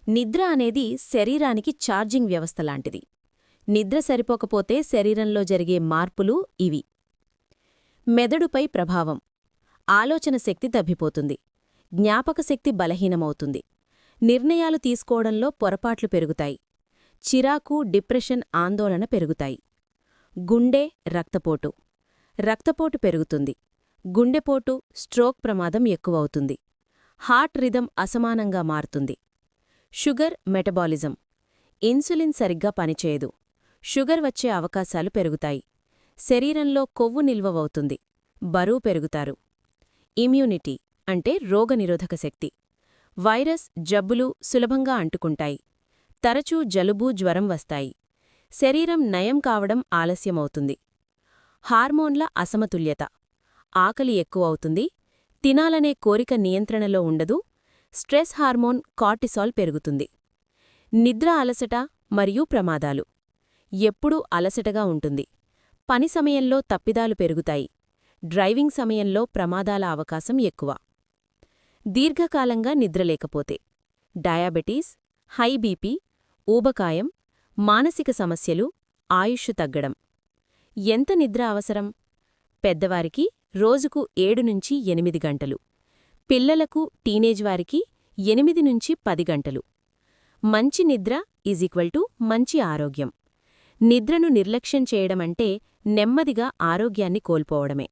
నిద్ర అనేది శరీరానికి ఛార్జింగ్ వ్యవస్థ లాంటిది. నిద్ర సరిపోకపోతే శరీరంలో జరిగే మార్పులు ఇవి: మెదడుపై ప్రభావం. ఆలోచన శక్తి తగ్గిపోతుంది. జ్ఞాపకశక్తి బలహీనమవుతుంది. నిర్ణయాలు తీసుకోవడంలో పొరపాట్లు పెరుగుతాయి. చిరాకు, డిప్రెషన్, ఆందోళన పెరుగుతాయి. గుండె, రక్తపోటు. రక్తపోటు పెరుగుతుంది. గుండెపోటు, స్ట్రోక్ ప్రమాదం ఎక్కువవుతుంది. హార్ట్ రిథమ్ అసమానంగా మారుతుంది. Sugar, metabolism. ఇన్సులిన్ సరిగ్గా పనిచేయదు. షుగర్ వచ్చే అవకాశాలు పెరుగుతాయి. శరీరంలో కొవ్వు నిల్వవవుతుంది. బరువు పెరుగుతారు. ఇమ్యూనిటీ అంటే రోగనిరోధక శక్తి. వైరస్, జబ్బులు సులభంగా అంటుకుంటాయి. తరచూ జలుబు, జ్వరం వస్తాయి. శరీరం నయం కావడం ఆలస్యమవుతుంది. హార్మోన్ల అసమతుల్యత. ఆకలి ఎక్కువవుతుంది. తినాలనే కోరిక నియంత్రణలో ఉండదు. స్ట్రెస్ హార్మోన్ కార్టిసాల్ పెరుగుతుంది. నిద్ర అలసట మరియు ప్రమాదాలు. ఎప్పుడూ అలసటగా ఉంటుంది. పని సమయంలో తప్పిదాలు పెరుగుతాయి. డ్రైవింగ్ సమయంలో ప్రమాదాల అవకాశం ఎక్కువ. దీర్ఘకాలంగా నిద్రలేకపోతే డయాబెటీస్, హై బీపీ, ఊబకాయం, మానసిక సమస్యలు, ఆయుష్షు తగ్గడం. ఎంత నిద్ర అవసరం? పెద్దవారికి రోజుకు 7-8 గంటలు. పిల్లలకు, టీనేజ్ వారికి 8-10 గంటలు. మంచి నిద్ర మంచి ఆరోగ్యం. నిద్రను నిర్లక్ష్యం చేయడమంటే నెమ్మదిగా ఆరోగ్యాన్ని కోల్పోవడమే.